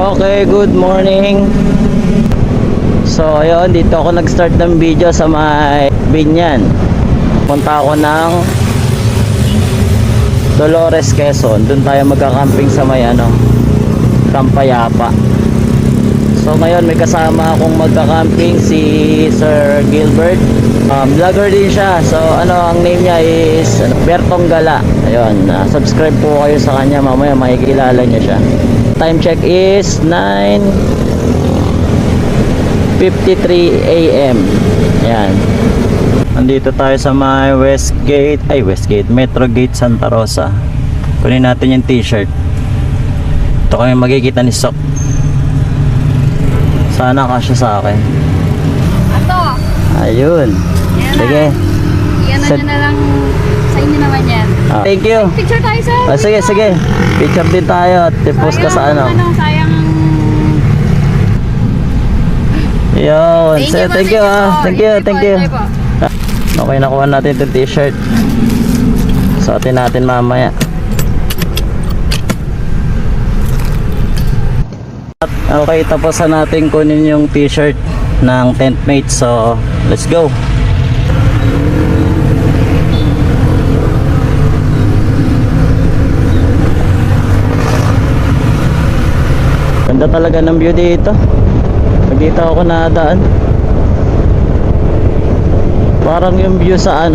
Okay, good morning. So ayun, dito ako nag-start ng video sa may Binyan. Punta ako ng Dolores, Quezon. Doon tayo magka-camping sa may Tampayapa. So ngayon may kasama akong magka-camping si Sir Gilbert. Vlogger din siya. So ang name niya is Bertong Gala. Ayun, subscribe po kayo sa kanya, mamaya makikilala niya siya. Time check is 9:53 AM. Yan. Nandito tayo sa may Westgate, Metro Gate Santa Rosa. Kunin natin yung t-shirt. Ito kami makikita ni Sok. Sana kasya sa akin. Ato. Ayun. Yan sige. Yan na lang sa inyo naman yan. Thank you. Picture tayo sir. Sige. Picture din tayo at post ka sa sayang. Yun. Thank you. Thank you. Po. Okay, nakuha natin itong t-shirt. Suotin natin mamaya. Okay, tapos na natin kunin yung t-shirt ng tent mate. So, let's go. Ganda talaga ng view dito. Dito ako nadaan. Parang yung view sa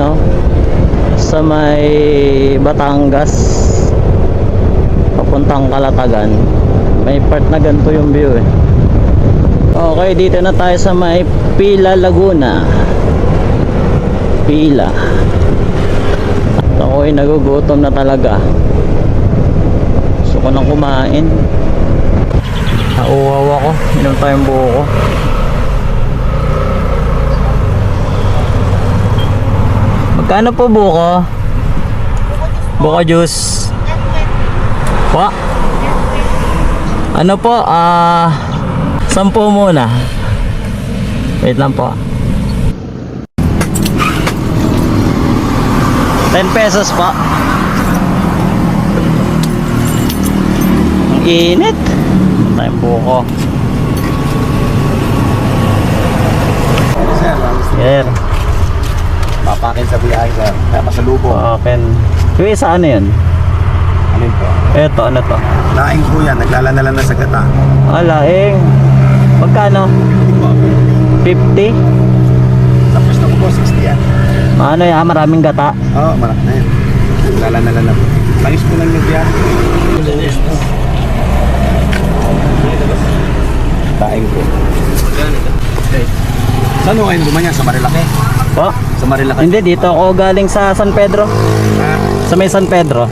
sa may Batangas papuntang Calatagan. May part na ganito yung view eh. Okay, dito na tayo sa may Pila, Laguna. Pila. At ako ay nagugutom na talaga. Gusto ko nang kumain. Nauuhaw ako. Inom tayong buko. Magkano po buko? Buko juice. Po? Ano po? 10 muna. Wait lang po. 10 pesos po. Ang init. Tayong buko. Sir. Papakin sa biyahe sir. Kaya masalubong. Open. Yung isa ano yun? Ano po? Eto, ano to? Laing po yan. Naglalanalan na sa gata. Laing. Magkano? 50? Sa pwesto ko po, 60 yan. Ano yan? Maraming gata? Oo, marap na yan. Naglalanalan na po. Langis po ng biyahe. Laing po. Saan mo ngayon lumanya? Sa Marilake? Po? Sa Marilake? Hindi, dito ako galing sa San Pedro. Sa may San Pedro.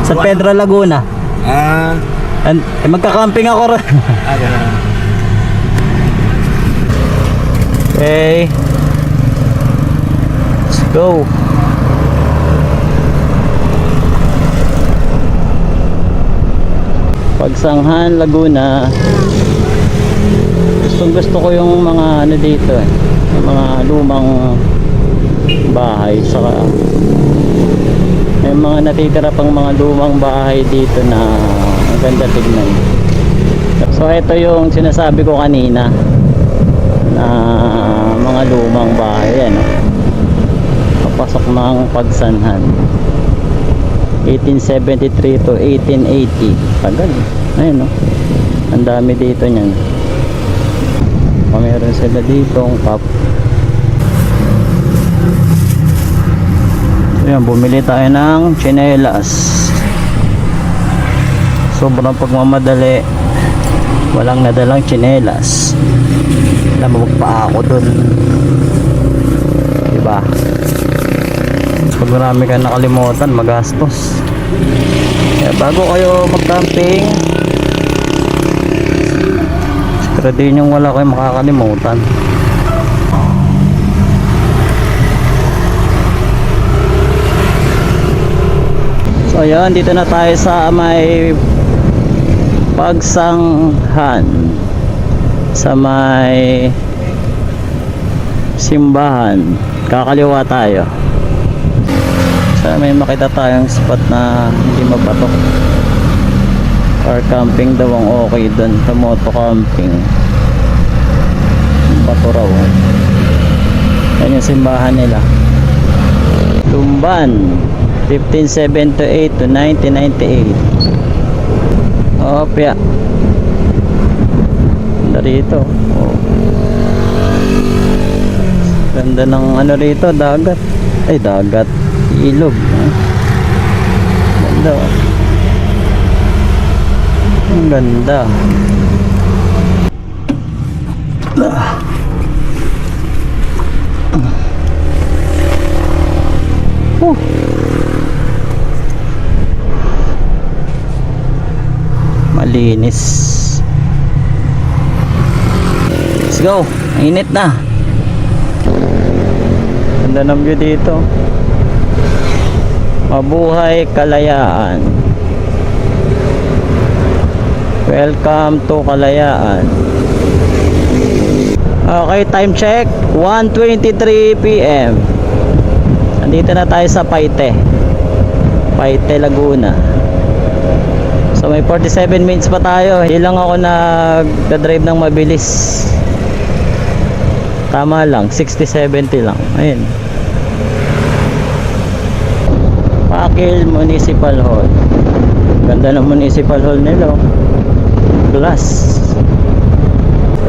San Pedro, Laguna. Magka-camping ako rin. Ganun. Okay. Let's go. Pagsanghan, Laguna. Gusto ko yung mga dito yung mga lumang bahay, saka may mga natitira pang mga lumang bahay dito na ang ganda tignan. So ito yung sinasabi ko kanina na mga lumang bahay papasok ng Pagsanhan 1873 to 1880. Tagal. Ayun ang dami dito niyan. Meron sila ditong cup. Ayan, bumili tayo ng tsinelas. Sobrang pagmamadali, walang nadalang tsinelas. Lamabog pa ako dun, diba? Pag marami ka nakalimutan, magastos. Kaya bago kayo mag-camping, pero din yung wala kayong makakalimutan. So ayan, dito na tayo sa may Pagsanghan, sa may simbahan. Kakaliwa tayo. Sana may makita tayong spot na hindi mabatok. Car camping daw ang okay doon sa moto camping. Bato raw. Yan yung simbahan nila. Tumban 1578 to 1998. Opya. Ganda rito. Oh. Ganda ng ano rito, dagat. Ay, dagat. Ilog. Ganda. Ang ganda. Malinis. Let's go. Init na. Ganda ng view dito. Mabuhay Kalayaan. Welcome to Kalayaan. Okay, time check 1:23 PM. Andito na tayo sa Paite, Laguna. So may 47 minutes pa tayo. Hindi lang ako nagda-drive ng mabilis. Tama lang, 60-70 lang. Ayun. Pakil Municipal Hall. Ganda ng Municipal Hall nila. Glass.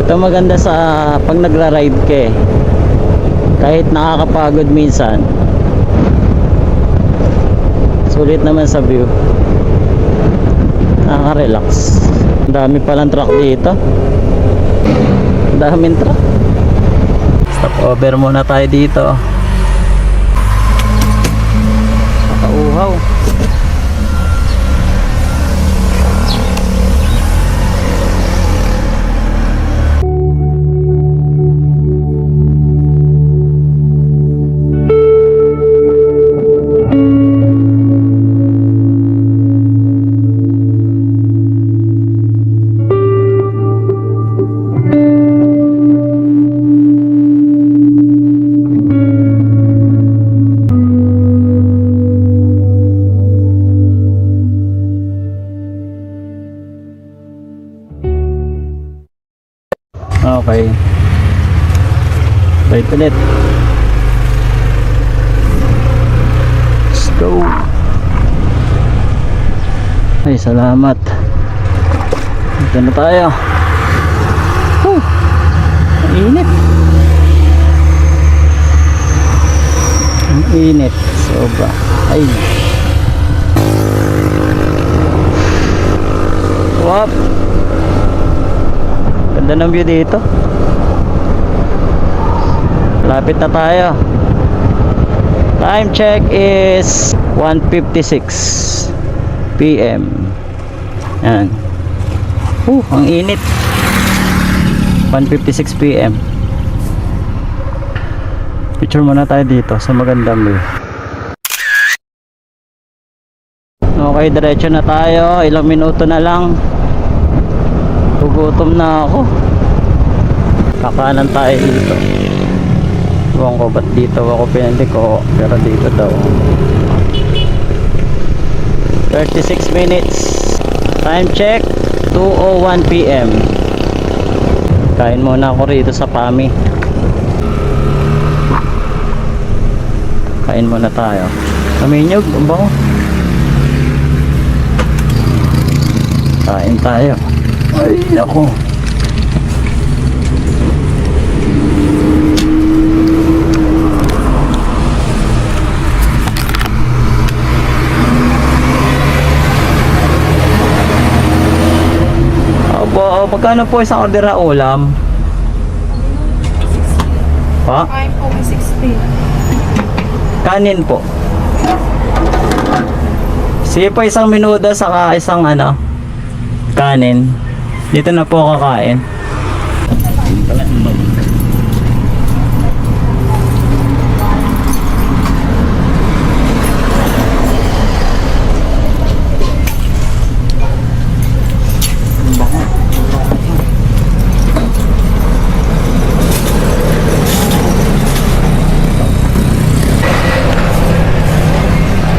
Ito maganda sa pag nagra-ride ka eh. Kahit nakakapagod minsan, sulit naman sa view. Nakaka-relax. Ang dami palang truck dito. Ang daming truck. Stop over muna tayo dito. Nakauhaw. Okay. Right ulit. Let's go. Ay, salamat. Dito na tayo. Ang init. Ang init. Sobra. Ay. Wap. Ganda ng view dito. Lapit na tayo. Time check is 1:56 PM. Yan. Ang init. 1:56 PM. Picture muna tayo dito sa magandang view. Okay, diretso na tayo. Ilang minuto na lang. Gugutom na ako. Kakanan tayo dito. Ewan ko ba't dito ako pinili ko, pero dito daw. 36 minutes. Time check 2:01 PM. Kain muna ako rito sa Pami. Kain muna tayo. Kaminyog, ang bango. Kain tayo. Ay, ako. Magkano po isang order na ulam? Pa? Kain po, 60. Kanin po. Sige po, isang menudo saka isang kanin. Dito na po kakain.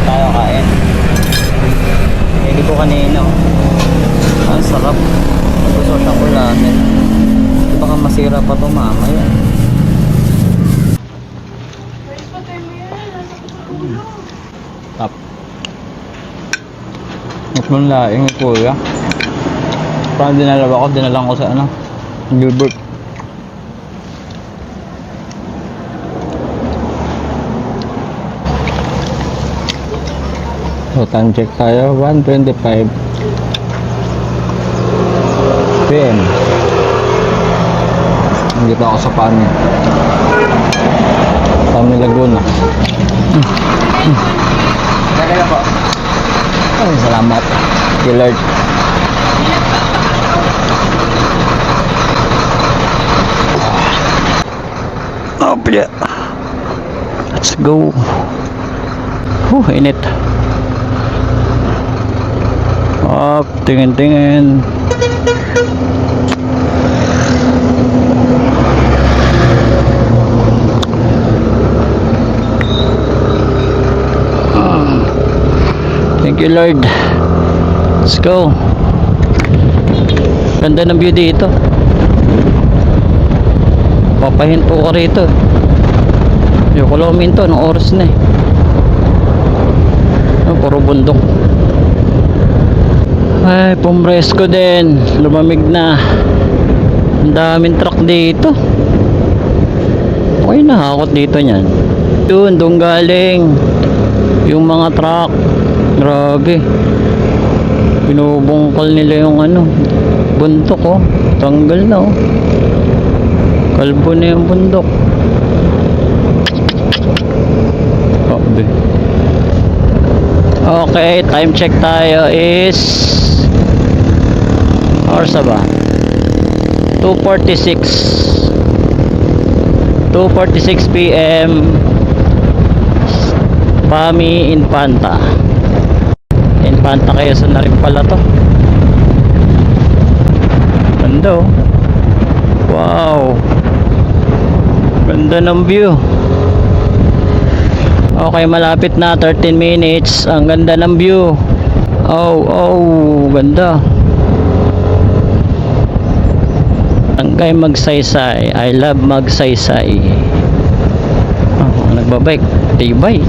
Tayo kain. Hindi ko kanino. Huwag kang ulanin. Baka masira pa to mamaya. Tap. Mutlong laing ni kuya. Parang dinalawa ko, dinalang ko sa ano, Gilbert. So time check tayo, 1:25 PM. Nandito ako sa Pami Laguna. Dali po. Ay, salamat. Killard. Oh, pila. Let's go. Init. Up, tingin-tingin. Thank you, Lord. Let's go. Ganda ng view dito. Papahinto ka rito. Yung kolominto, ng oras na eh. Puro bundok. Ay, pumresko din. Lumamig na. Ang daming truck dito. Okay, nahakot dito niyan. Doon galing yung mga truck. Grabe. Binubungkal nila yung ano, bundok oh. Tanggal na oh. Kalbo na yung bundok. Grabe. Okay, time check tayo is hours na ba? 2:46 PM. Pami Infanta. Infanta kayo sa na rin pala to. Ganda oh. Wow. Ganda ng view. Okay, malapit na, 13 minutes. Ang ganda ng view. Oh, ganda. Tangkay magsaysay. I love magsaysay. Nagbabike. Tibay.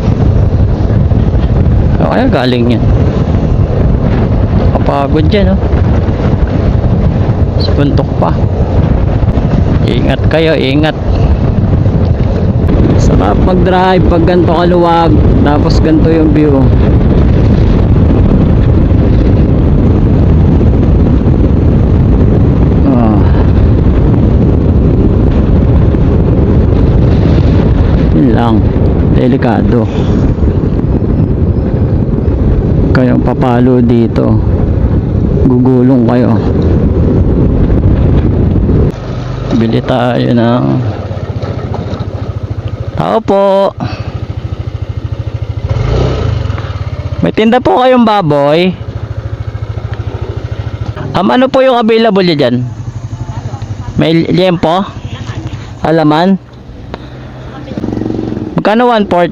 Kaya galing yan. Kapagod dyan, oh. Sa puntok pa. Ingat kayo, ingat. Sarap mag-drive pag ganito kaluwag. Tapos ganito yung view. Yun lang. Delikado. Kayong papalo dito, gugulong kayo. Bili tayo ng tao po. May tinda po kayong baboy? Ano po yung available dyan? May liempo? Alaman? Magkano 1/4?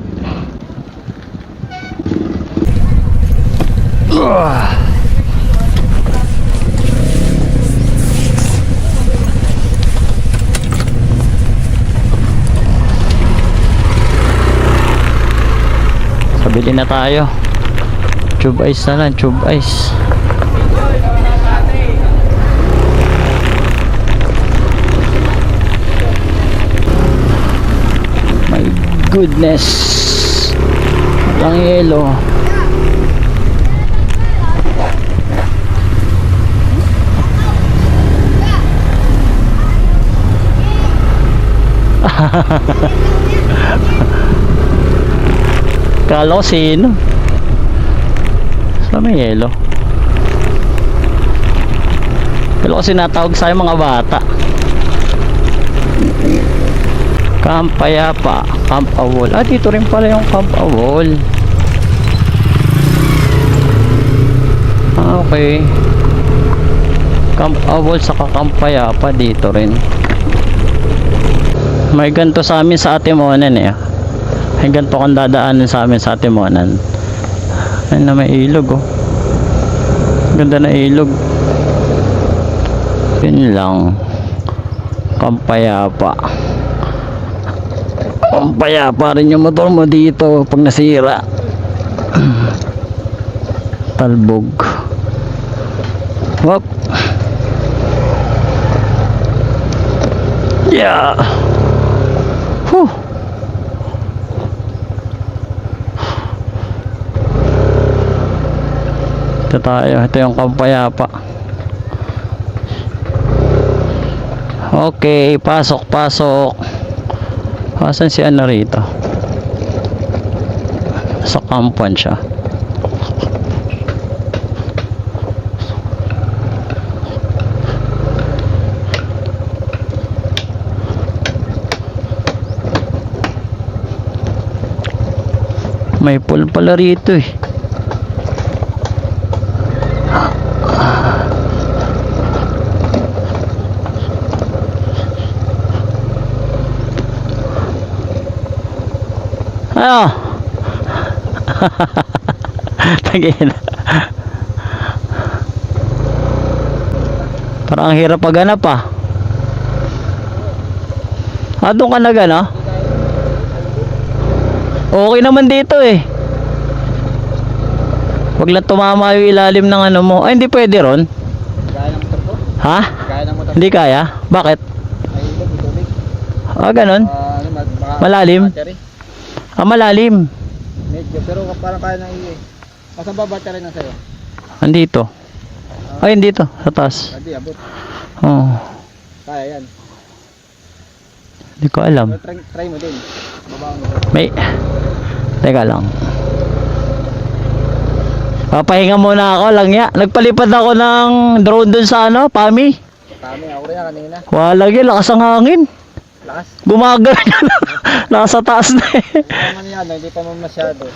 Sabili na tayo. Tube ice na lang, tube ice. My goodness. Ang yelo. Kala ko sino? Saan may yelo? Kala ko sinatawag sa mga bata. Camp Payapa, Camp Awol. Dito rin pala yung Camp Awol. Okay. Camp Awol saka Camp Payapa dito rin. May ganito sa amin sa Atimonan eh. May ganito kang dadaanan sa amin sa Atimonan. Ayun na, may ilog oh. Ganda na ilog. Yun lang. Pampayapa. Pampayapa rin yung motor mo dito pag nasira. Talbog. Wop. Yeah. Whew. Ito tayo. Ito yung Pampayapa. Okay, pasok, pasok. Asan si ano rito? Sa kampuan siya. May pool pala rito eh. Ano? Tagin. Parang ang hirap paghanap ah. Doon ka na gana? Okay naman dito eh. Wag lang tumama yung ilalim ng ano mo. Ay, hindi pwede ron. Kaya ng motor ko? Ha? Kaya ng motor ko? Hindi kaya? Bakit? Ay, ilog, tubig. Ganon. Malalim? Battery. Malalim. Medyo, pero parang kaya ng iyo eh. Masan ba battery na sa'yo? Andito. Ay, dito. Sa taas. Hindi, abot. Oh. Kaya yan. Hindi ko alam. Pero try mo din. Babaan mo. May. Teka lang. Papahinga muna ako lang ya. Nagpalipad ako ng drone dun sa ano, Pami. Kami, ako rin kanina. Walang yun, lakas ang hangin. Lakas. Gumagana na. Nasa taas na eh. Hindi naman yan, hindi pa man masyado.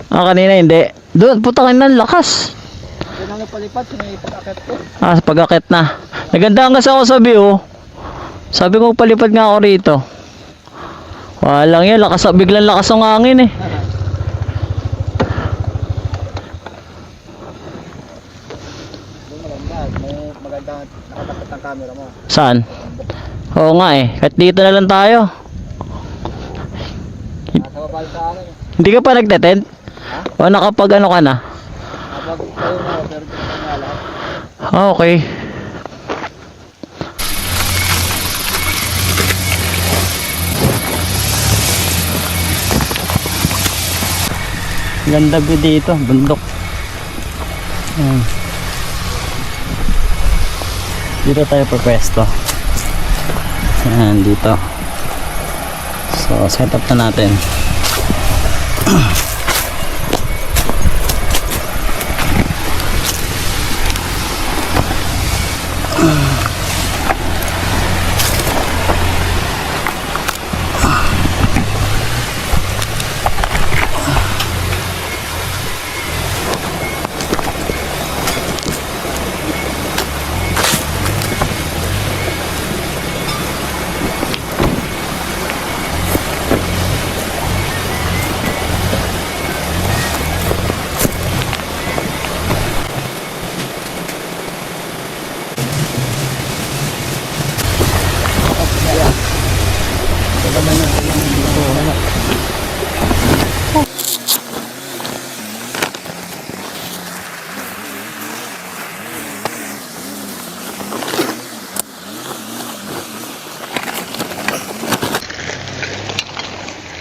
Kanina hindi. Doon, puta kanina, lakas. Hindi na nagpalipad, sinipag-akit ko. Sa pag-akit na. Nagandahan kasi ako sa view. Sabi ko, palipad nga ako rito. Walang yan, biglang lakas ang hangin eh. Doon maganda, may maganda nakatapat ng camera mo. Saan? Oo nga eh. Kahit dito na lang tayo. Nasa babal sa akin. Hindi ka pa nagte-tent? O nakapag ano ka na? Kapag tayo na, pero di ko na lahat. Okay. Ganda view dito, bundok. Dito tayo pwesto. Yan, dito. So, set up na natin.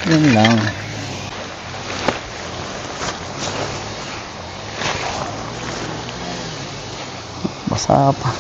Yun lang. Basa pa.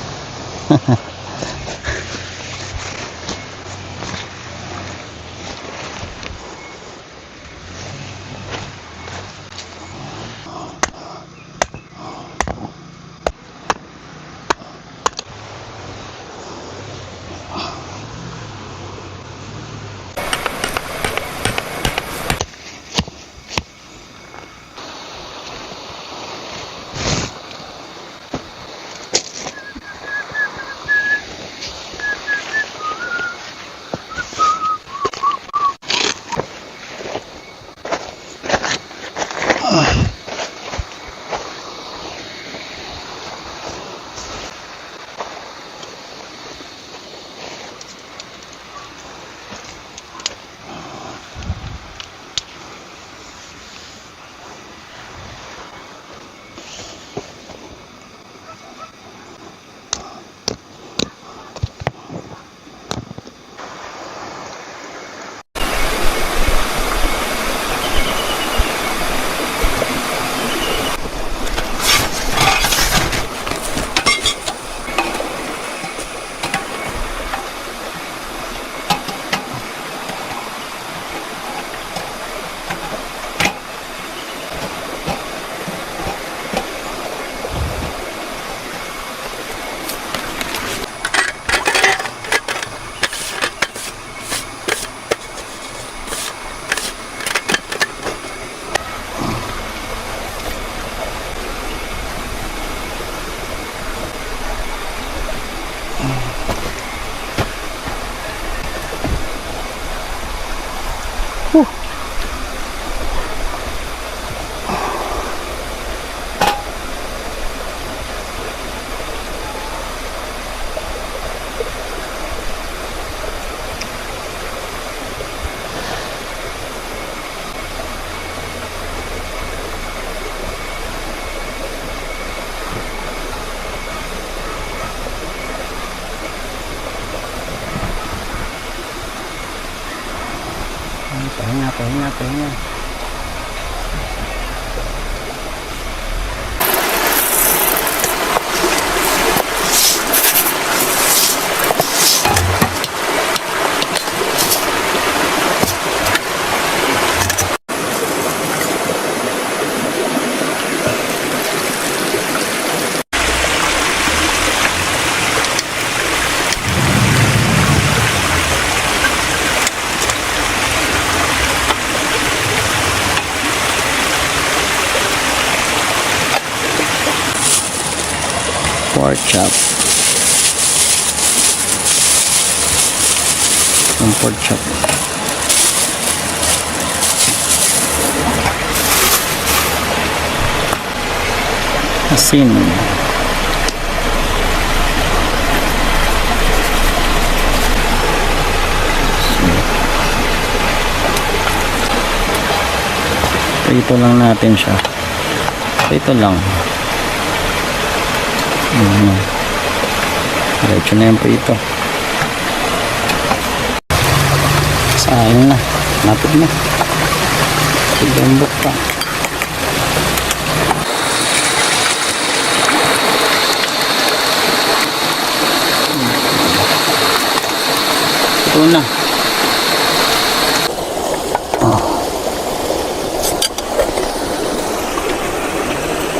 Pahinga. Pork chop. Ang pork chop. Asin. Ito lang natin siya. Ito lang. Diretso na yung prito. Sayang na. Lapit na. Tigambok pa. Ito na.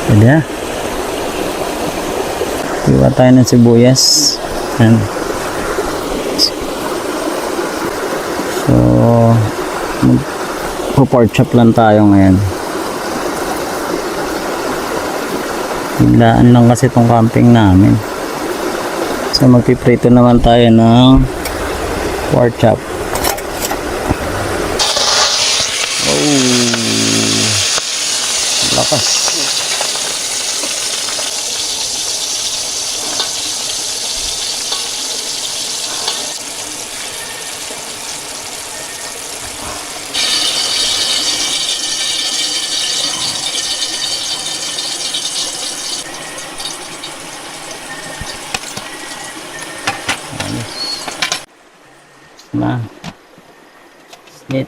Pwede na. Iwa tayo ng sibuyas. Yan. So, pork chop lang tayo ngayon. Biglaan lang kasi itong camping namin. So, magpiprito naman tayo ng pork chop. Oh, lakas. Na snit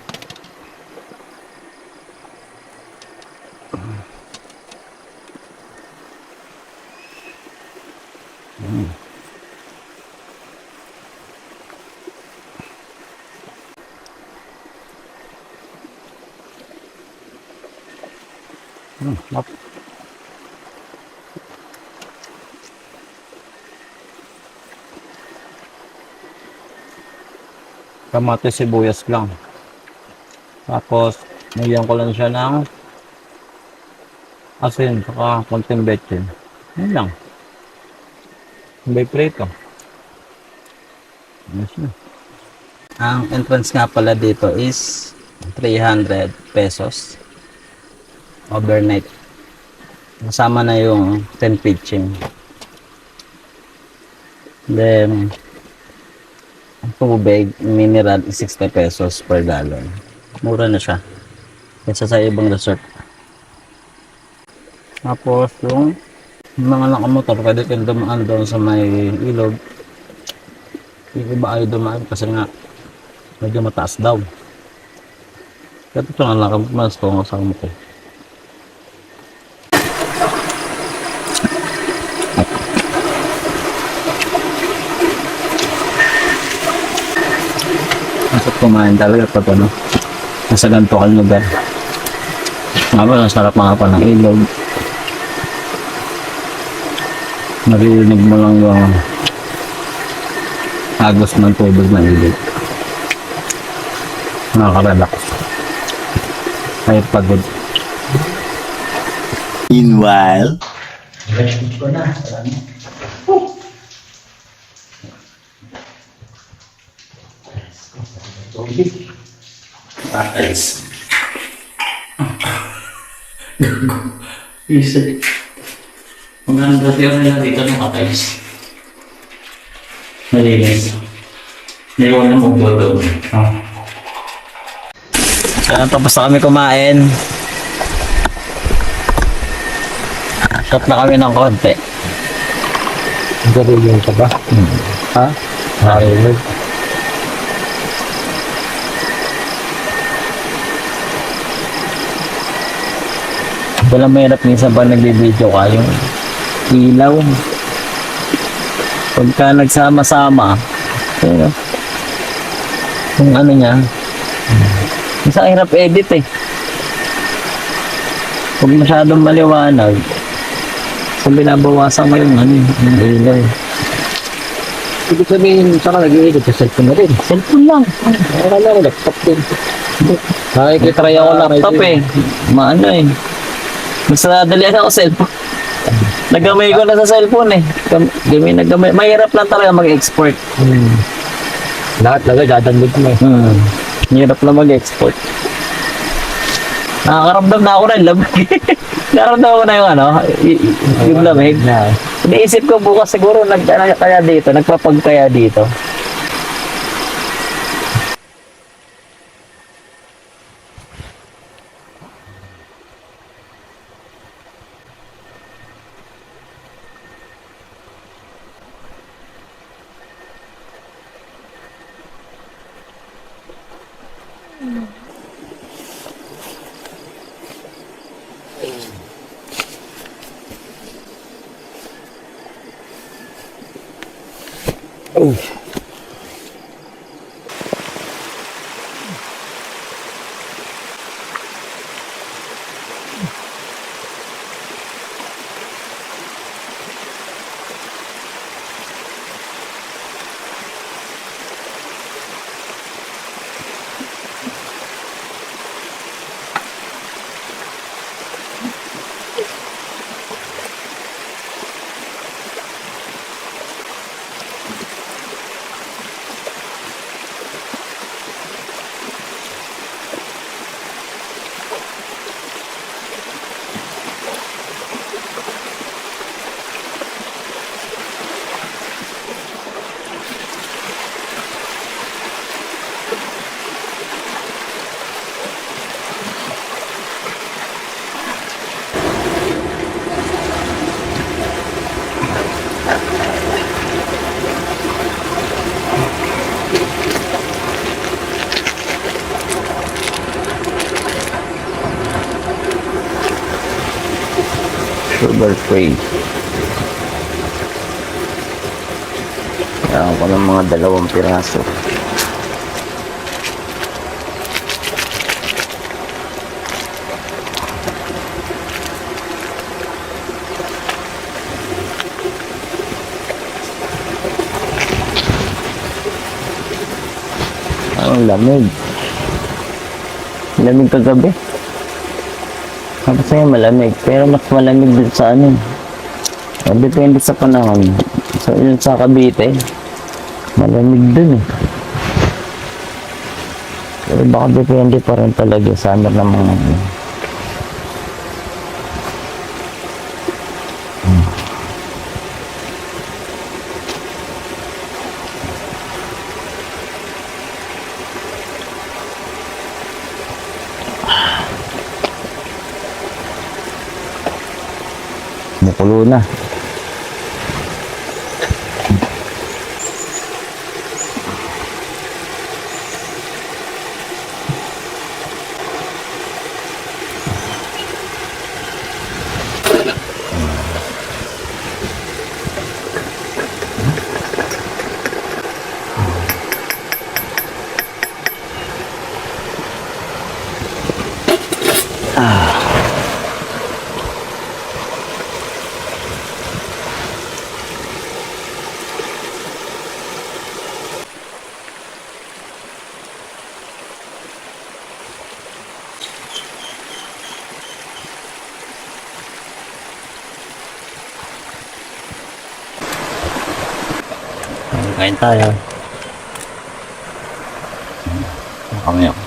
Lap. Kamatis, sibuyas lang. Tapos, nilagyan ko lang siya ng asin, saka konting betchin. Yan lang. May prito. Yes, na. Ang entrance nga pala dito is 300 pesos. Overnight. Kasama na yung 10 pitching. Then, ang tubig, mineral, 60 pesos per gallon. Mura na siya. Kaysa sa ibang resort. Tapos, yung mga nakamotor, pwede kayong dumaan doon sa may ilog. Yung iba ay dumaan kasi nga, medyo mataas daw. Kaya ito nga lang, mas ito nga sa mo ko. Masarap kumain talaga pag ano, nasa ganito kang lugar. Nga ba, nasarap mga pa ng ilog. Naririnig mo lang yung agos ng tubig ng ilog. Nakaka-relax. Kahit pagod. Meanwhile, Tiles. Isa. Maganda tira nila dito ng tiles. Malinis. Hindi ko na magboto. Tapos na kami kumain. Shot na kami ng konti. Garulong ka ba? Ha? Garulong. Wala mahirap minsan pa nagbibideo ka yung ilaw. Pagka nagsama-sama, yung ano niya, minsan hirap edit eh. Pag masyadong maliwanag, kung binabawasan mo yung ano, yung ilaw. Ibig sabihin, saan ka nag-i-edit? Sa cellphone na rin. Cellphone lang. Wala lang, laptop din. Nakikitry ako laptop eh. Maano eh. Mas nadalian ako cellphone. Nagamay ko na sa cellphone eh. Nagamay. Mahirap lang talaga mag-export. Lahat dadandag mo eh. Mahirap lang mag-export. Nakakaramdam na ako ng lamig. Nakaramdam ko na yung ano, yung lamig. Iniisip ko bukas siguro kaya dito, nagpapagkaya dito. Oh. Sugar free. Kailangan ko ng mga 2 piraso. Ang lamig. Lamig kagabi. Tapos sa'yo malamig, pero mas malamig din sa ano. Depende sa panahon. So yun sa Cavite, malamig dun eh. Pero baka depende pa rin talaga sa ano ng mga mukulo na. Kain tayo. Kami ako.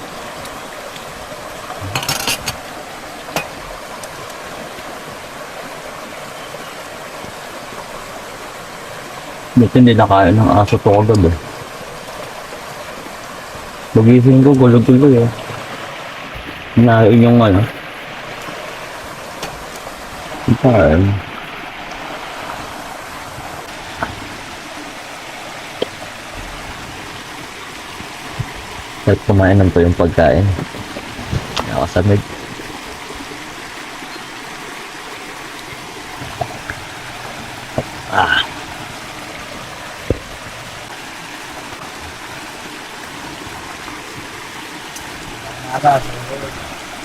Dito hindi nakain ng aso to kagabi. Pagising ko, gulo-gulo eh. Hinain yung ano. Kain. Kahit kumain lang po yung pagkain. Nakasamid. Ah.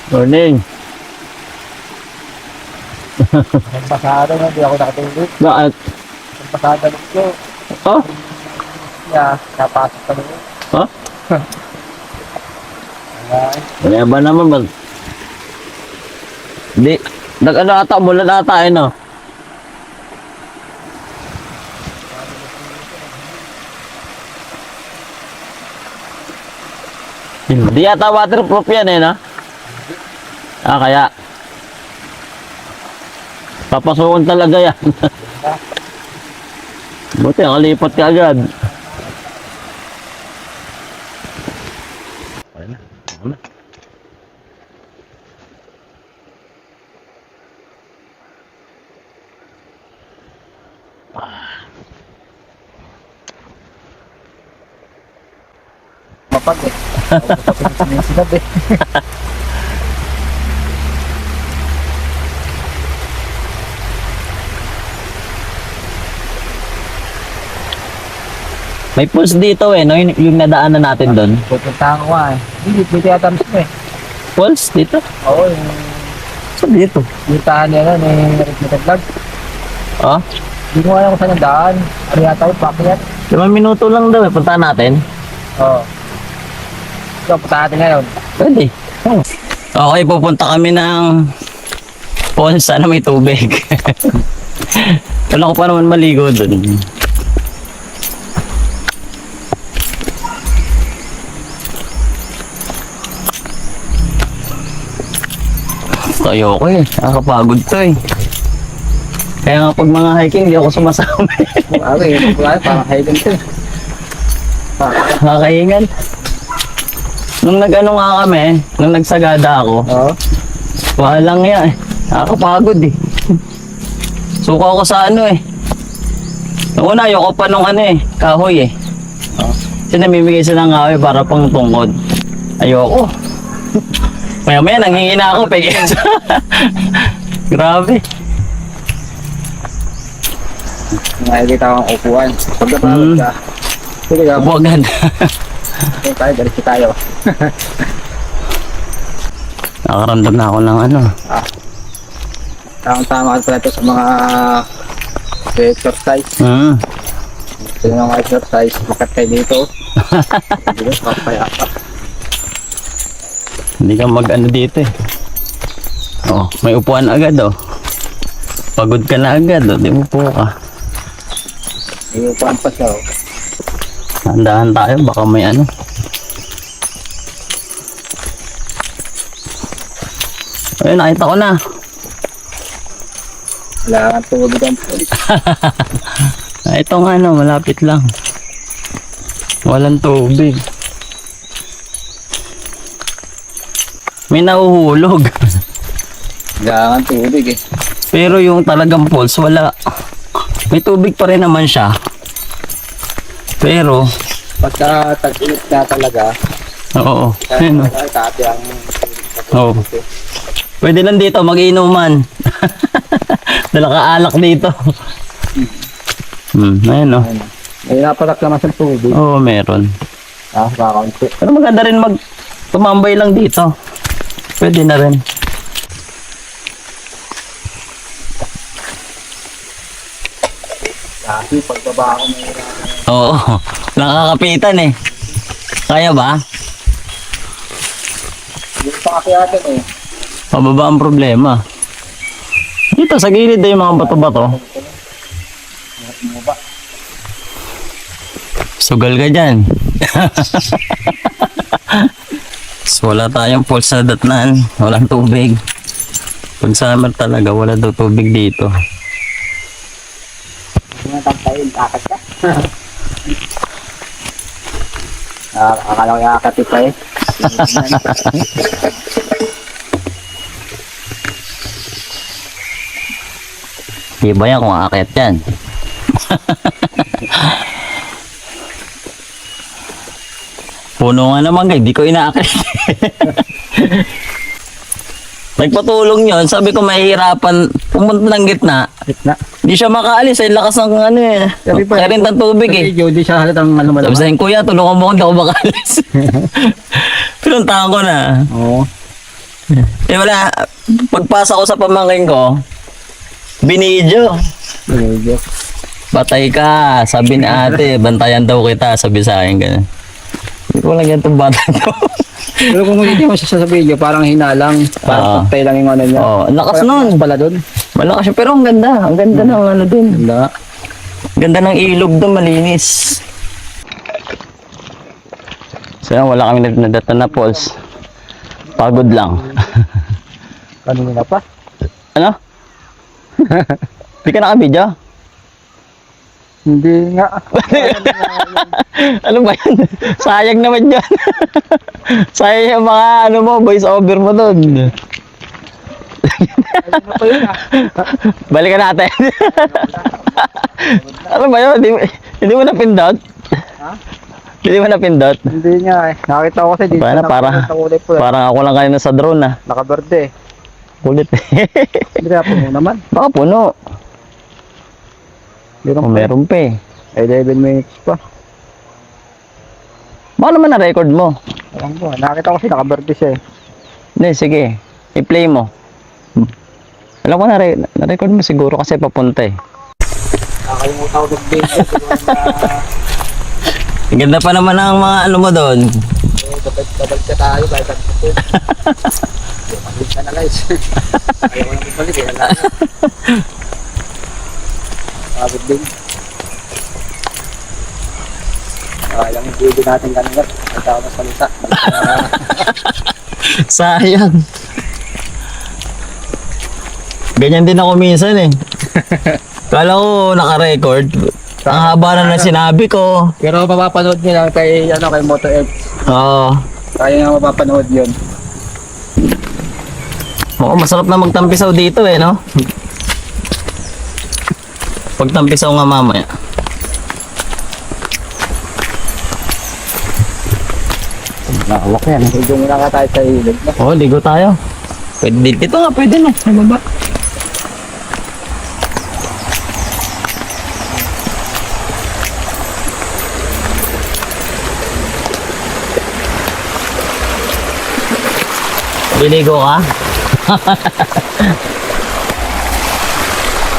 Morning. Nagpasada na, hindi ako nakatulog. Bakit? Nagpasada lang ko. Oh? Yeah, napasok kami. Oh? Wala. Kaya ba naman ba? Di. Nag-ano ata, mulan ata eh no? Hindi yata waterproof yan eh no? Ah, kaya. Papasukan talaga yan. Buti, nakalipat ka agad. Okay na. Okay na. Mapag eh. Tapos sinisinad eh. May pulse dito eh, no? Yung nadaanan natin doon. Pupuntahan ko nga eh. Hindi, dito yata mismo eh. Pulse dito? Oo, yung Saan dito? puntahan niya nun eh. Ritmita vlog. Oh? Hindi ko alam kung saan ang daan. Ano yata yung pakyat? 5 minuto lang daw eh, punta natin. Oo. So, puntahan natin ngayon. Pwede. Okay, pupunta kami ng pulse, sana may tubig. Wala ko pa naman maligo doon. Ayoko eh, nakakapagod to eh. Kaya nga pag mga hiking, hindi ako sumasama. Okay, parang hiking to eh. Nakakahingan. Nung nag-ano nga kami, nung nagsagada ako, Oo. walang yan eh. Nakakapagod eh. Suka ako sa ano eh. Noong una, ayoko pa nung ano eh, kahoy eh. Kasi namimigay sila ng kahoy para pang tungkod. Ayoko. Maya-maya, nanghihina ako, peke. Grabe. Nakikita ko ang upuan. Pagkatapos ka. Sige ka. Upo agad. Okay tayo, balik tayo. Nakaramdam na ako ng ano. Tama ka pala ito sa mga exercise. Sa mga exercise, makat kayo dito. Dito, papaya ka. Hindi ka mag-ano dito eh. Oh, may upuan agad oh. Pagod ka na agad oh, di upo ka. May upuan pa siya. Handahan tayo, baka may ano. Ayun, nakita ko na. Wala kang tubig ang pool. Ito nga ano, malapit lang. Walang tubig. May nahuhulog. Wala kang tubig eh. Pero yung talagang pulse, wala. May tubig pa rin naman siya. Pero, Pagka tag-init na talaga, oo. Ayun, oh. tabi ang Oo. Pwede lang dito, mag-inuman. Dala ka alak dito. Ayun o. May napatak naman sa tubig. Oo, meron. Kakaunti. Pero maganda rin tumambay lang dito. Pwede na rin. Kasi pagbaba ako may Oo, nakakapitan eh. Kaya ba? yung pakakiatan eh. Pababa ang problema. Dito sa gilid yung mga bato-bato. Bumaba. Sugal ka dyan. So, wala tayong pulse na datnan. Walang tubig. Pag summer talaga, wala daw tubig dito. Yung tampayin, takas ka. Akala ko yakati pa eh. Di ba yan kung aakyat yan? Puno nga naman guys, di ko inaakyat. Nagpatulong yun, sabi ko mahihirapan pumunta ng gitna. Gitna. Di siya makaalis, ay lakas ng ano eh. Sabi pa, Kaya rin ng tubig eh. Video, di siya halatang ano Sabi malaman. sa akin, kuya, tulungan mo kung di ako makaalis. Pinuntahan ko na. Oo. Eh wala, pagpasa ko sa pamangkin ko, binidyo. Video. Patay ka, sabi ni ate, bantayan daw kita, sabi sa akin gano'n. Hindi ko lang yan itong bata to. Pero kung hindi mo siya sa video, parang hinalang. Parang patay lang yung ano niya. Oh, ang lakas nun. Pala dun. Malakas siya, pero ang ganda. Ang ganda ng ano dun. Ganda. Ganda ng ilog dun, malinis. So yan, wala kami nadata na Pauls. Pagod lang. Kanina pa. Ano? Hindi ka nakabidyo? Hindi nga. Ano ba yan? Sayang naman yan. Sayang yung mga ano mo, voice over mo dun. Ano pa yun ah? Balikan natin. Ano ba yun? Hindi mo napindot? Ha? Hindi mo napindot? Hindi nga eh. Nakita ko kasi dito. Paano, parang ako lang kanina sa drone ah. Nakaberde eh. Kulit eh. Hindi na puno naman. Baka puno. Meron O, meron pa eh. 11 minutes pa. Baka naman na-record mo. Alam ko. Nakita ko kasi nakaberde siya eh. Hindi, sige. I-play mo. Alam ko na-record mo siguro kasi papunta eh. Nakalimutan ko mag-video. Ang ganda pa naman ang mga ano mo doon. Babalik ka tayo. Balik ka tayo. Balik ka na guys. Ayaw ko nang bumalik eh. Pagod din. Lang yung video natin kanina. Ang tao na salita. Sayang. Ganyan din ako minsan eh. Kala ko naka-record. Ang haba na sinabi ko. Pero mapapanood nyo lang kay, kay Moto X. Oo. Kaya nga mapapanood yun. Oo, masarap na magtampisaw dito eh, no? Pagtampisaw nga mamaya. Nakawak yan. Medyo muna ka tayo sa ilog. Oo, ligo tayo. Pwede dito nga, pwede no. Sa baba. Biligo ka?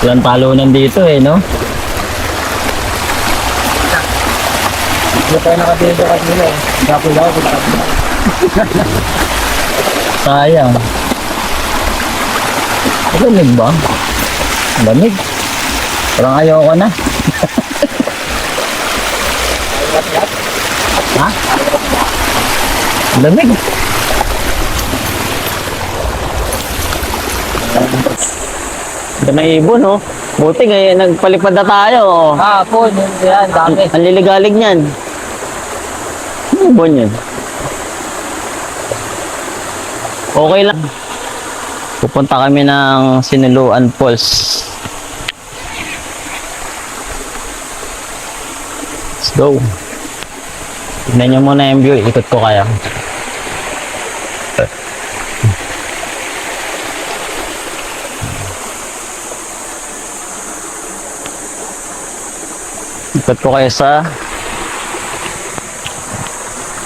Walang talunan dito eh, no? Hindi tayo nakabili kasi nila eh. Dapat daw kung nakabili. Sayang. Lamig ba? Lamig. Parang ayoko na. Ha? Lamig. Ito na ibon, oh. Buti ngayon, nagpalipad na tayo, oh. Po, yan, dami. Ang liligalig niyan. Ano ibon yun? Okay lang. Pupunta kami ng Sinuluan Falls. Let's go. Tignan nyo muna yung view. Ikot ko kaya. Ikot ko kayo sa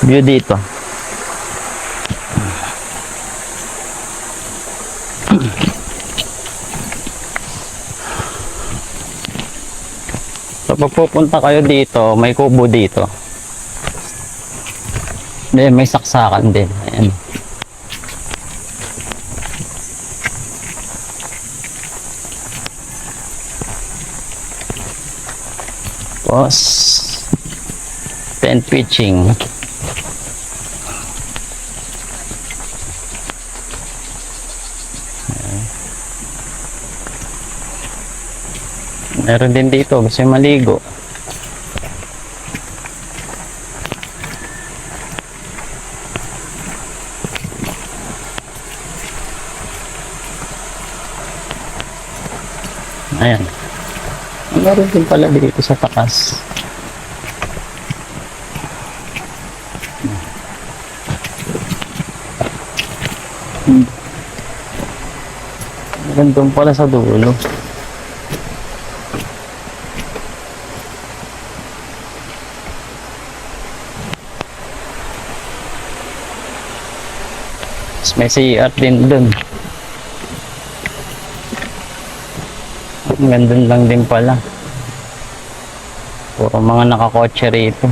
view dito. So pag pupunta kayo dito, may kubo dito. May saksakan din. Ayan. Tapos tent pitching. Meron din dito, gusto yung maligo. Ayan. Meron din pala dito sa takas. Meron pala sa dulo. Tapos may CR din dun. Gandun lang din pala. Puro mga nakakotse rito.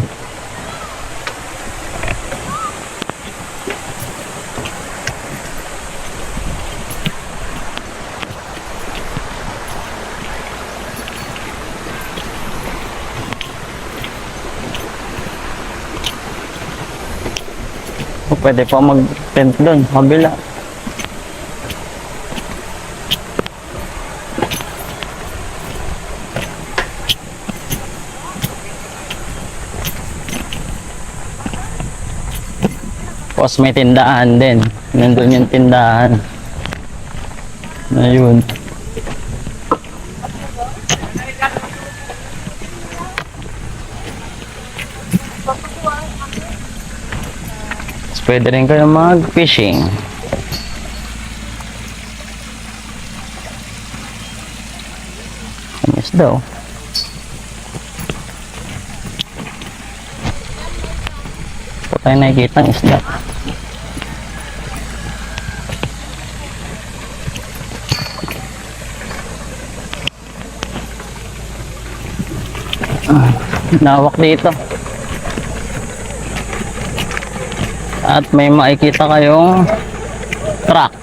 O, pwede pa mag-tent dun, kabila. Tapos may tindahan din. Nandun yung tindahan. Ayun. Tapos pwede rin kayo mag-fishing. Ang isda oh. Ito tayo nakikita ang isda. Nawak dito. At may makikita kayong truck.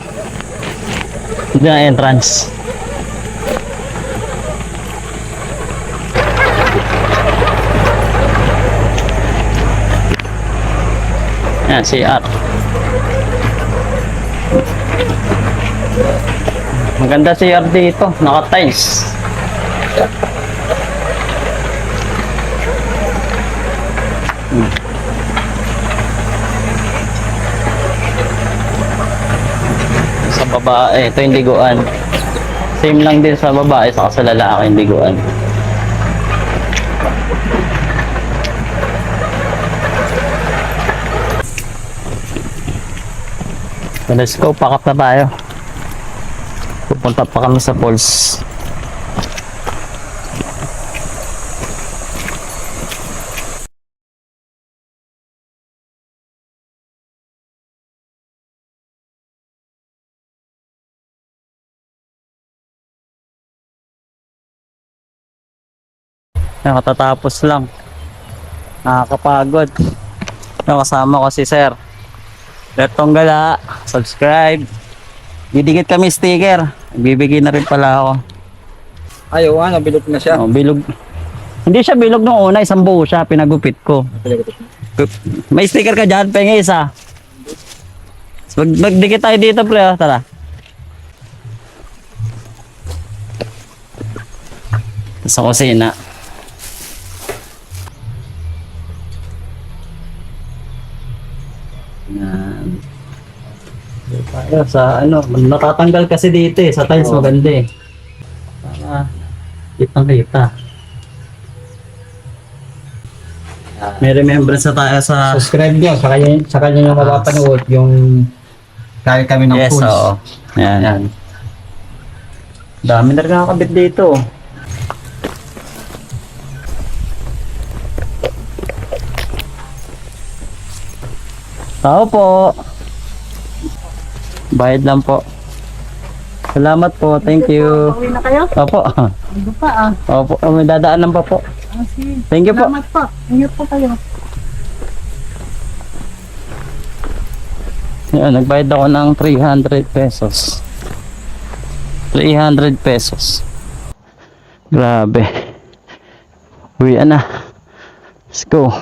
Diyan ang entrance. Yan, CR. Maganda CR dito. Naka-tiles. Sa babae, ito yung liguan. Same lang din sa babae, saka sa lalaki yung liguan. So let's go, pack up na tayo. Pupunta pa kami sa falls. Nakatatapos lang. Nakakapagod. Kasama ko si Sir Bertong Gala. Subscribe. Didikit kami sticker. Bibigyan na rin pala ako. Ayaw nga, bilog na siya. Oh, bilog. Hindi siya bilog nung una. Isang buo siya. Pinagupit ko. May sticker ka dyan. Pengi isa. Magdikit tayo dito pre. Oh. Tara. Sa kusina. Yan. Tayo sa ano, natatanggal kasi dito eh, sa tiles maganda eh. Para kitang-kita. May remembrance na tayo sa... Subscribe nyo, sa kanya nyo mapapanood yung kaya kami ng Yes, pools. oo. Yan. Yan. Dami na rin nakakabit dito. Tao po. Bayad lang po. Salamat po. Thank you. Uwi na kayo? Opo. Ano pa ah? Opo. May dadaanan pa po. Sige. Thank you po. Salamat po. Ingat po kayo. Yan, nagbayad ako ng 300 pesos. 300 pesos. Grabe. Uwi na. Let's go.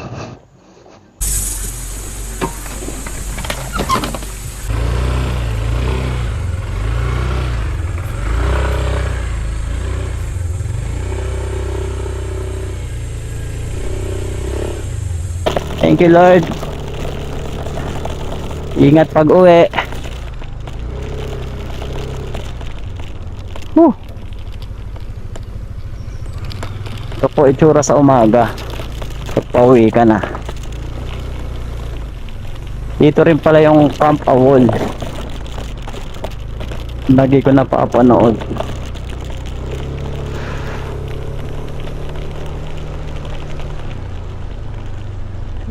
Thank you Lord. Ingat pag uwi. Ito po itsura sa umaga. Pagpauwi ka na. Dito rin pala yung Camp Awol. Lagi ko na papanood.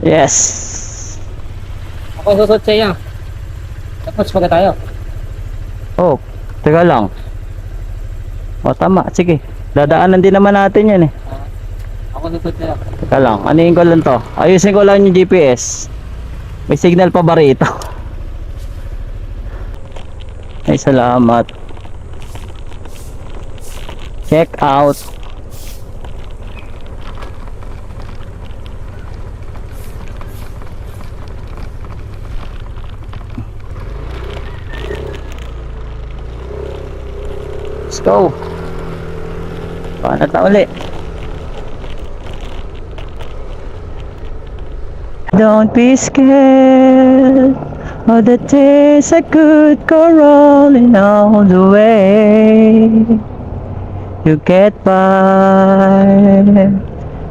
Yes. Ako susot sa iyo. Tapos pagka tayo. Oh, teka lang. O tama, sige. Dadaanan din naman natin yan eh. Ako susot sa iyo. Teka lang, anuin ko lang to. Ayusin ko lang yung GPS. May signal pa ba rito? Ay, salamat. Check out. Let's go. Paano na uli? Don't be scared of the days that could go rolling all the way. You get by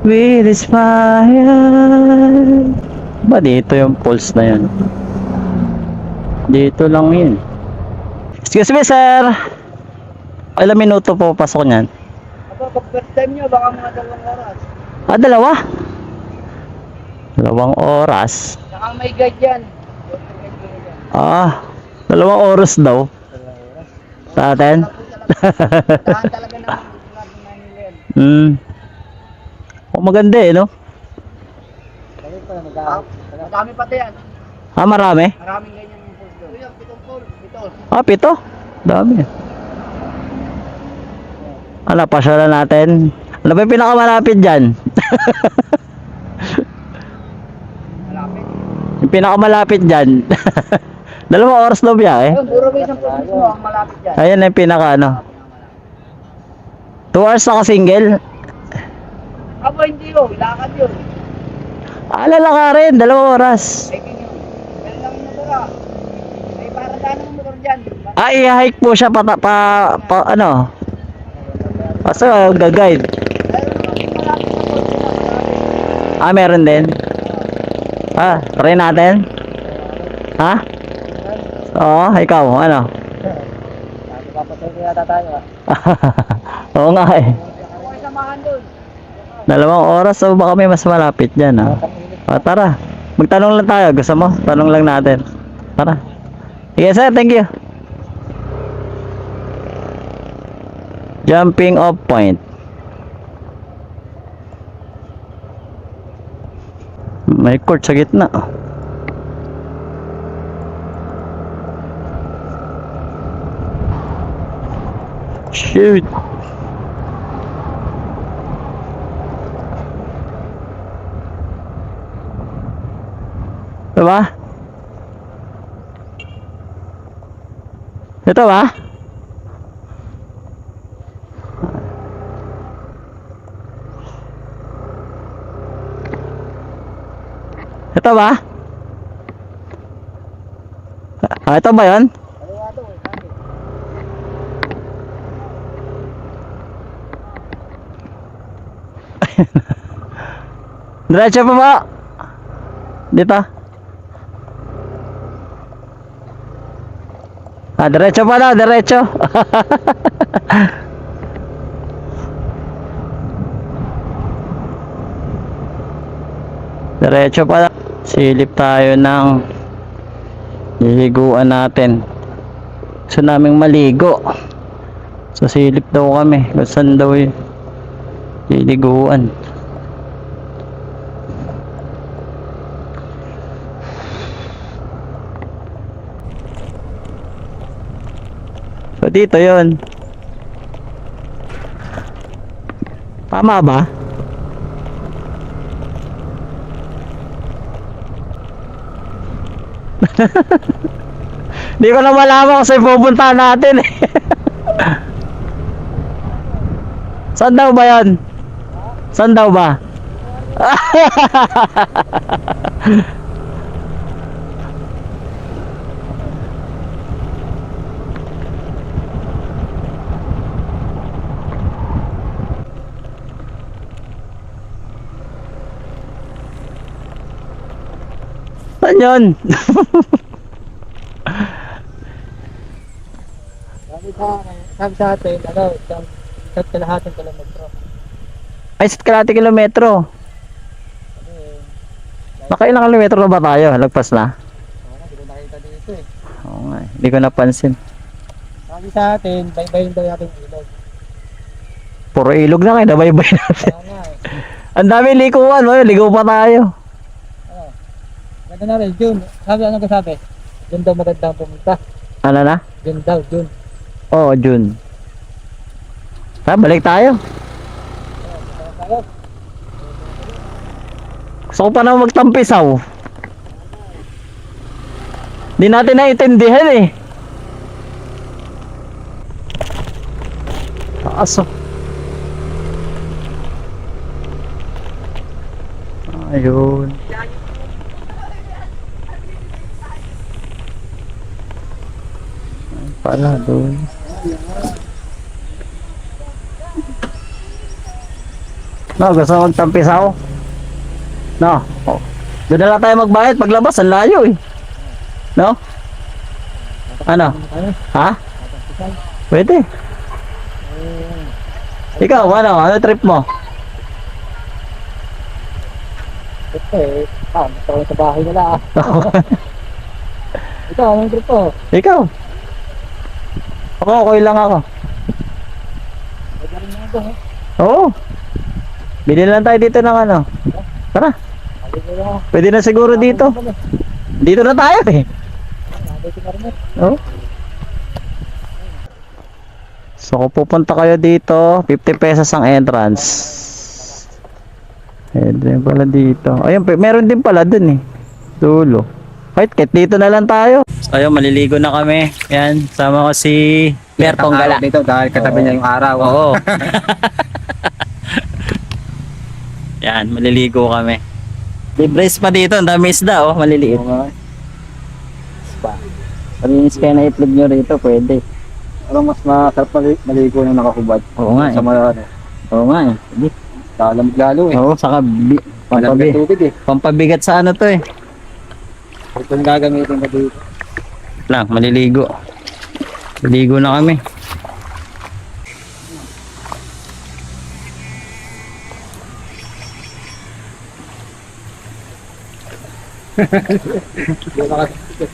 with a smile. Ba dito yung pulse na yun? Dito lang yun. Excuse me, sir. Ilang minuto po pasok niyan? Ako, pag first time nyo, baka mga 2 oras. Ah, dalawa? 2 oras? Saka may guide yan. Ah, 2 oras daw. Sa atin? Tahan talaga naman. Oh, maganda eh, no? Madami pati yan. Ah, marami? Maraming ganyan yung pool doon. Kuya, 7 pool. 7. Ah, 7? Dami. Ano, pasyalan natin. Ano ba yung pinakamalapit dyan? Malapit. Yung pinakamalapit dyan. 2 oras daw biya eh. Ayun, puro may isang pool mo ang malapit dyan. Ayan na yung pinaka ano. 2 hours na ka-single. Aba, hindi yun. Ilakad yun. Alala ka rin, 2 oras. Hiking yun. Meron lang yung motor ah. May paradaan ng motor dyan. Ah, i-hike po siya ano. Kaso gag-guide. Ah, meron din. Ah, try natin. Ha? Oo, ikaw, ano? Papatay ko yata tayo ah. Oo nga eh. Ako ay samahan doon. 2 oras, so baka may mas malapit dyan ha. Ah, tara, magtanong lang tayo. Gusto mo? Tanong lang natin. Tara. Sige sir, thank you. Jumping off point. May court sa gitna. Shoot. Diba? Ito ba? Ito ba? Ah, ito ba yun? Kaliwa doon eh. Sabi. Diretso pa ba? Dito. Ah, diretso pa daw, diretso. Diretso pa daw. Silip tayo ng liliguan natin. Gusto naming maligo. So silip daw kami. Gusto daw yung liliguan. So dito yon. Tama ba? Hindi ko na malaman kung saan pupuntahan natin eh. Saan daw ba yan? Saan daw ba? Saan yun? Sabi sa atin, ano, isang kalahating kilometro. Ay, sa kalahati kilometro. Nakailang kilometro na ba tayo? Lagpas na? Hindi ko nakita dito eh. Oo nga, hindi ko napansin. Sabi sa atin, baybayin daw natin ilog. Puro ilog na kayo, nabaybay natin. Kaya nga eh. Ang dami likuan, ligaw pa tayo. Ano? Ganda na rin, June. Sabi, ano ka sabi? June daw magandang pumunta. Ano na? June daw, June. Oo, June. Balik tayo. Tayo. Gusto ko pa na magtampisaw. Di natin naiintindihan eh. Taas oh. Ayun. Ay, pala doon. No, gusto mo magtampisaw? No. Oh. Doon na lang tayo magbayad paglabas, ang layo eh. No? Ano? Ha? Pwede. Ikaw, ano trip mo? Ito eh. Gusto ko sa bahay nila ah. Ito, anong trip po? Ikaw. Ako, okay lang ako. Pwede rin mga doon eh. Oo. Bili lang tayo dito ng ano. Tara, Sabi ko lang. pwede na siguro dito. Dito na tayo eh. Dito na rin eh. Oh. So kung pupunta kayo dito, 50 pesos ang entrance. Ayun pala dito. Ayun, meron din pala dun eh. Dulo. Kahit dito na lang tayo. So ayun, maliligo na kami. Yan, sama ko si Bertong Gala. Dito dahil katabi niya yung araw. Oo. Yan, maliligo kami. Libre pa dito, ang dami isda oh, maliliit. Spa. Palinis kayo na itlog nyo rito, pwede. Parang mas masarap maligo na nakakubad. Oo nga eh. Sa mga ano. Oo nga eh. Hindi. Lalamig lalo eh. Oo, saka Malamig ang tubig eh. pampabigat sa ano to eh. Ito yung gagamitin ko dito. Lang, maliligo. Maliligo na kami. Yung nakasipit.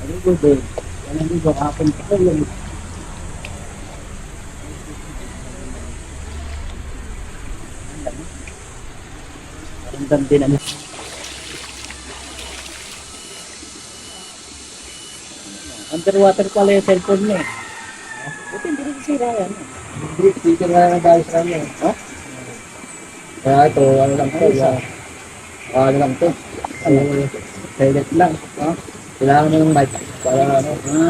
Ano ko doon? Ano dito? Hapon pa ko yung Ramdam din ano. Underwater pala yung cellphone mo eh. Buti hindi rin sira yan. hindi. Sticker na lang dahil sa kanya. Ha? Kaya ito, ano lang to. Ano lang to. Silent lang. Ha? Kailangan mo yung mic. Para ano. Ha?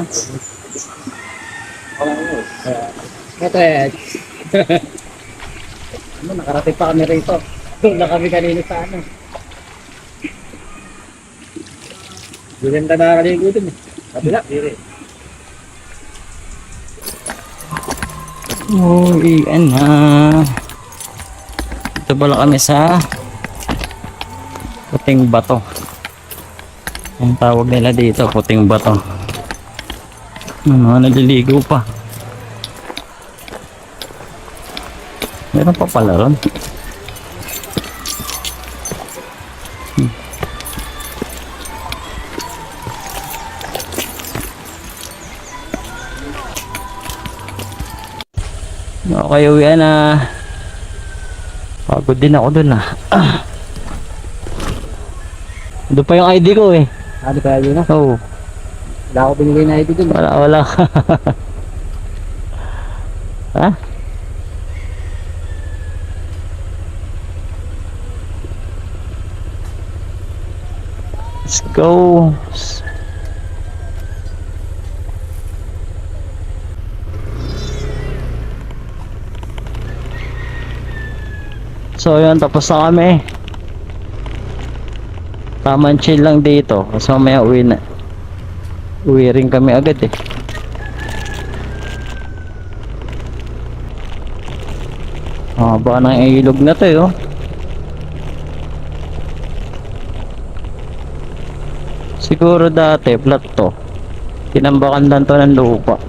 Ito eh. Ano, nakarating pa kami rito. Doon na kami kanina sa ano. Doon na nakaligo din eh. Kabila, diri. Uwian na. Ito pala kami sa Puting Bato. Ang tawag nila dito, Puting Bato. Mga naliligo pa. Meron pa pala ron. Okay, uwian na. Pagod din ako dun ah. Doon pa yung ID ko eh. Ano kaya yun na? Oo. Wala ako binigay na ito dun. Wala. Ha? Let's go. So yun, tapos na kami. Tamang chill lang dito. Kasi mamaya uwi na. Uwi rin kami agad eh. Haba ng ilog na to eh, oh. Siguro dati flat to. Tinambakan lang to ng lupa.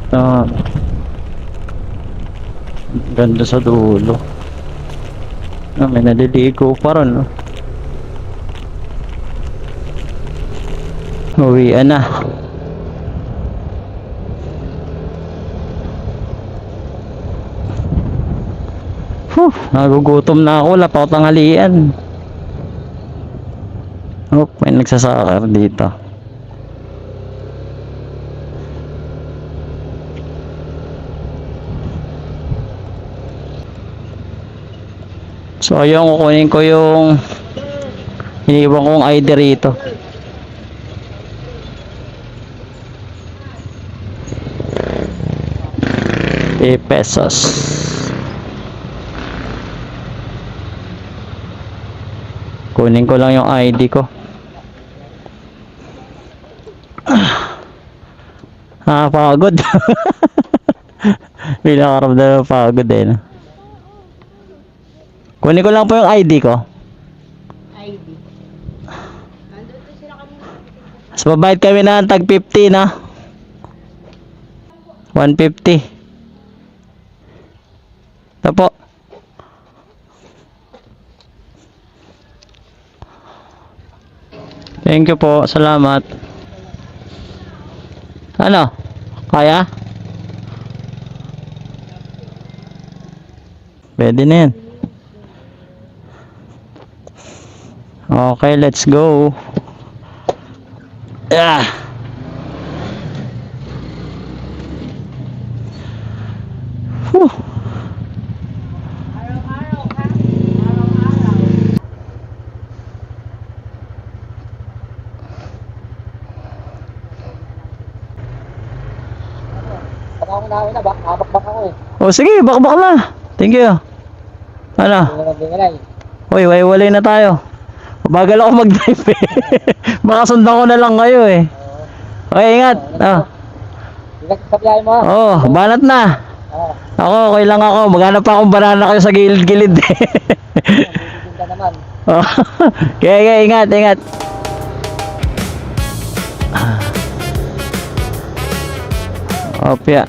Ah, ganda sa dulo. Ah, may naliligo pa ron, no? Uwian na. Nagugutom na ako, lapat ang halian. Oh, may nagsasakar dito. So ayun, kukunin ko yung iniwan kong ID rito. ₱10. Kunin ko lang yung ID ko. Pagod. Pinakaramdam ng pagod eh, no? Kunin ko lang po yung ID ko. ID. Andun to sila kanina. Mas babayad kami na tag 50 na. 150. Ito po. Thank you po. Salamat. Ano? Kaya? Pwede na yan. Okay, let's go. Yeah. Whew. Ako na na ba? Habak-bak ako eh. Oh, sige, bakbak na. Thank you. Ano? Uy, walay na tayo. Bagal ako mag-drive eh. Baka sundan ko na lang kayo eh. Okay, ingat. Sa biyahe mo. Oh, banat na. Ako, okay lang ako. Maghanap pa akong banana kayo sa gilid-gilid eh. Bibigyan ka naman. Oh. Okay, ingat, ingat. Opya.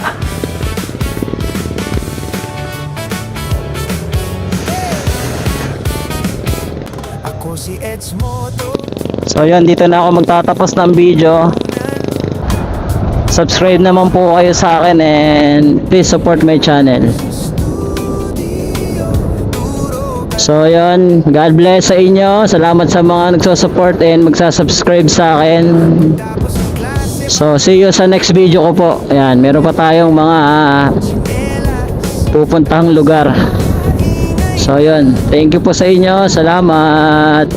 So yun, dito na ako magtatapos ng video. Subscribe naman po kayo sa akin and please support my channel. So yun, God bless sa inyo. Salamat sa mga nagsusuport and magsasubscribe sa akin. So see you sa next video ko po. Ayan, meron pa tayong mga pupuntahang lugar. So yun, thank you po sa inyo. Salamat.